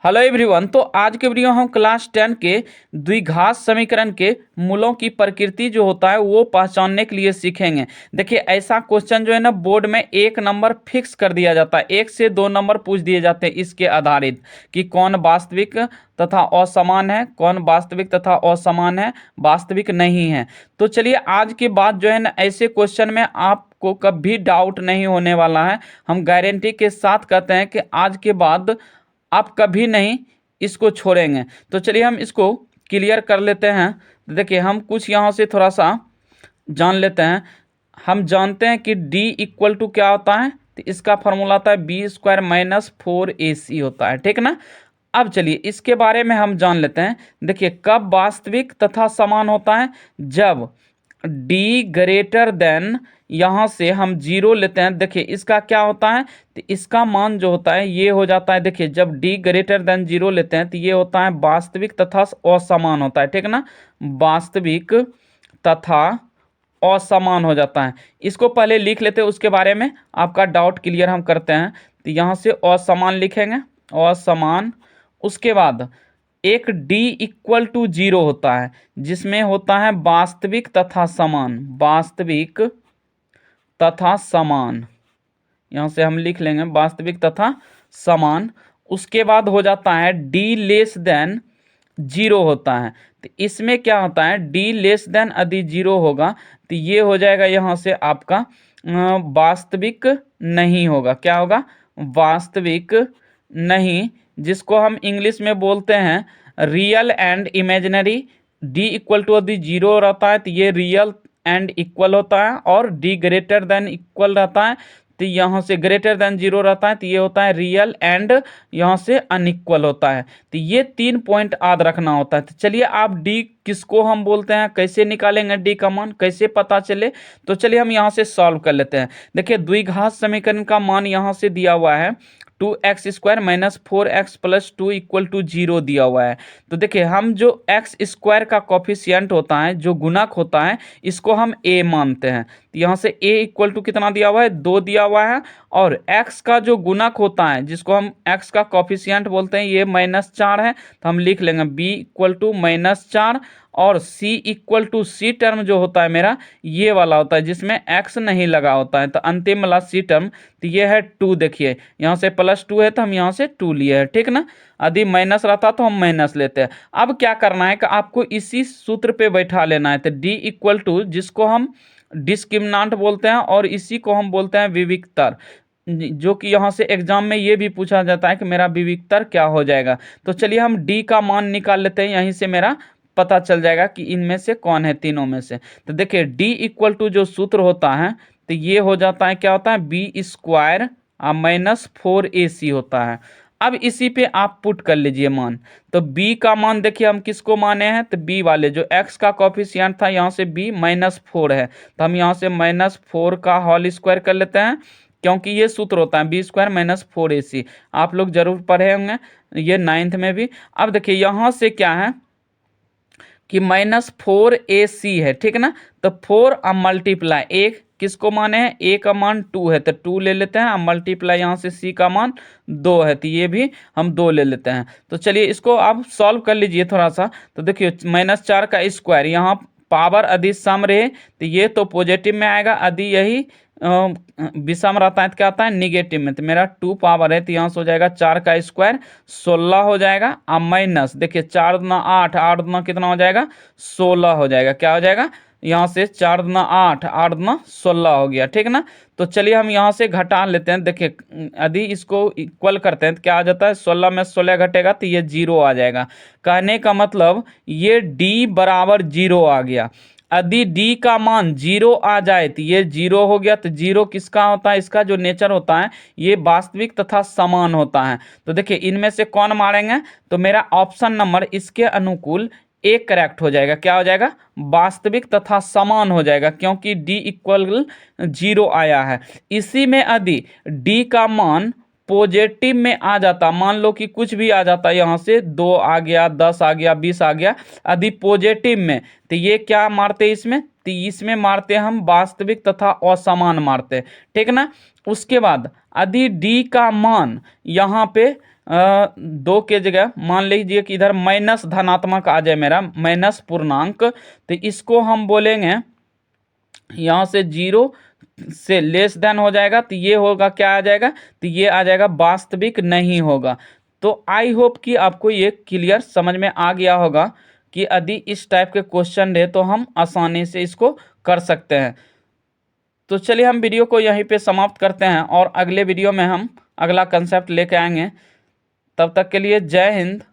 Hello everyone. तो आज के वीडियो हम क्लास 10 के द्विघात समीकरण के मूलों की प्रकृति जो होता है वो पहचानने के लिए सीखेंगे। देखिए, ऐसा क्वेश्चन जो है ना बोर्ड में एक नंबर फिक्स कर दिया जाता है, एक से दो नंबर पूछ दिए जाते हैं इसके आधारित कि कौन वास्तविक तथा असमान है, कौन वास्तविक तथा असमान है, वास्तविक नहीं है। तो चलिए, आज के बाद जो है ना ऐसे क्वेश्चन में आपको कभी डाउट नहीं होने वाला है। हम गारंटी के साथ कहते हैं कि आज के बाद आप कभी नहीं इसको छोड़ेंगे। तो चलिए हम इसको क्लियर कर लेते हैं। देखिए, हम कुछ यहाँ से थोड़ा सा जान लेते हैं। हम जानते हैं कि D इक्वल टू क्या होता है, तो इसका फॉर्मूला आता है B² माइनस 4AC होता है, ठीक ना। अब चलिए इसके बारे में हम जान लेते हैं। देखिए, कब वास्तविक तथा समान होता है, जब D ग्रेटर देन, यहाँ से हम जीरो लेते हैं। देखिए इसका क्या होता है, तो इसका मान जो होता है ये हो जाता है। देखिए, जब D ग्रेटर देन जीरो लेते हैं तो ये होता है वास्तविक तथा असमान होता है, ठीक ना। वास्तविक तथा असमान हो जाता है। इसको पहले लिख लेते हैं, उसके बारे में आपका डाउट क्लियर हम करते हैं। तो यहाँ से असमान लिखेंगे, असमान। उसके बाद एक D इक्वल टू जीरो होता है, जिसमें होता है वास्तविक तथा समान, वास्तविक तथा समान। यहाँ से हम लिख लेंगे वास्तविक तथा समान। उसके बाद हो जाता है D लेस देन जीरो होता है। तो इसमें क्या होता है, D लेस देन यदि जीरो होगा तो ये हो जाएगा यहाँ से आपका वास्तविक नहीं होगा। क्या होगा, वास्तविक नहीं, जिसको हम इंग्लिश में बोलते हैं real and imaginary. D equal to यदि जीरो रहता है तो ये रियल एंड इक्वल होता है, और D ग्रेटर देन इक्वल रहता है तो यहाँ से ग्रेटर देन जीरो रहता है तो ये होता है रियल एंड यहाँ से अनइक्वल होता है। तो ये 3 पॉइंट याद रखना होता है। तो चलिए, आप D किसको हम बोलते हैं, कैसे निकालेंगे D का मान, कैसे पता चले, तो चलिए हम यहाँ से सॉल्व कर लेते हैं। देखिए, द्विघात समीकरण का मान यहाँ से दिया हुआ है 2x² minus 4x plus 2 equal to zero दिया हुआ है। तो देखिए, हम जो x² का कॉफिशियंट होता है, जो गुणक होता है, इसको हम a मानते हैं। तो यहाँ से a इक्वल टू कितना दिया हुआ है, 2 दिया हुआ है। और x का जो गुणक होता है, जिसको हम x का कॉफिशियंट बोलते हैं, ये -4 है। तो हम लिख लेंगे b इक्वल टू -4, और c equal to c term जो होता है मेरा ये वाला होता है, जिसमें x नहीं लगा होता है। तो अंतिम वाला c टर्म तो ये है 2। देखिए यहाँ से +2 है तो हम यहाँ से 2 लिए हैं, ठीक ना। यदि माइनस रहता तो हम माइनस लेते हैं। अब क्या करना है कि आपको इसी सूत्र पे बैठा लेना है। तो d इक्वल टू, जिसको हम डिस्क्रिमिनांट बोलते हैं और इसी को हम बोलते हैं विविक्तर, जो कि यहाँ से एग्जाम में ये भी पूछा जाता है कि मेरा विविक्तर क्या हो जाएगा। तो चलिए हम D का मान निकाल लेते हैं, यहीं से मेरा पता चल जाएगा कि इनमें से कौन है तीनों में से। तो देखिए, D इक्वल टू जो सूत्र होता है तो ये हो जाता है, क्या होता है, B² माइनस 4AC होता है। अब इसी पे आप पुट कर लीजिए मान। तो B का मान देखिए हम किसको माने हैं, तो B वाले जो x का कॉफिशियंट था, यहाँ से B -4 है तो हम यहाँ से -4 का होल स्क्वायर कर लेते हैं, क्योंकि ये सूत्र होता है B² माइनस 4AC। आप लोग जरूर पढ़े होंगे ये 9th में भी। अब देखिए यहाँ से क्या है कि -4AC है, ठीक ना। तो 4 अब मल्टीप्लाई, एक किसको माने हैं, A का मान 2 है तो 2 ले लेते हैं। अब मल्टीप्लाई यहाँ से C का मान 2 है तो ये भी हम 2 ले लेते हैं। तो चलिए इसको आप सॉल्व कर लीजिए थोड़ा सा। तो देखिए, -4 का स्क्वायर, यहाँ पावर यदि सम रहे तो ये तो पॉजिटिव में आएगा, यदि यही विषम रहता है तो क्या आता है, निगेटिव में। तो मेरा 2 पावर है तो यहाँ से हो जाएगा 4 का स्क्वायर 16 हो जाएगा। अब माइनस, देखिए 4 दूना 8, 8 दूना कितना हो जाएगा, 16 हो जाएगा। क्या हो जाएगा, यहाँ से 4 दूना 8, 8 दूना 16 हो गया, ठीक ना। तो चलिए हम यहाँ से घटा लेते हैं। देखिए, यदि इसको इक्वल करते हैं तो क्या आ जाता है, 16 में 16 घटेगा तो ये 0 आ जाएगा। कहने का मतलब ये D बराबर 0 आ गया। यदि D का मान 0 आ जाए तो ये 0 हो गया। तो 0 किसका होता है, इसका जो नेचर होता है ये वास्तविक तथा समान होता है। तो देखिए इनमें से कौन मारेंगे, तो मेरा ऑप्शन नंबर इसके अनुकूल एक करेक्ट हो जाएगा। क्या हो जाएगा, वास्तविक तथा समान हो जाएगा, क्योंकि D इक्वल 0 आया है। इसी में यदि D का मान पॉजिटिव में आ जाता, मान लो कि कुछ भी आ जाता, यहाँ से 2 आ गया, 10 आ गया, 20 आ गया, यदि पॉजिटिव में, तो ये क्या मारते इसमें, तो इसमें मारते हम वास्तविक तथा असमान मारते, ठीक ना। उसके बाद यदि D का मान यहाँ पे 2 के जगह मान लीजिए कि इधर माइनस धनात्मक आ जाए, मेरा माइनस पूर्णांक, तो इसको हम बोलेंगे यहाँ से 0 से लेस देन हो जाएगा, तो ये होगा क्या आ जाएगा, तो ये आ जाएगा वास्तविक नहीं होगा। तो आई होप कि आपको ये क्लियर समझ में आ गया होगा कि यदि इस टाइप के क्वेश्चन रहे तो हम आसानी से इसको कर सकते हैं। तो चलिए हम वीडियो को यहीं पे समाप्त करते हैं और अगले वीडियो में हम अगला कंसेप्ट लेके आएंगे। तब तक के लिए जय हिंद।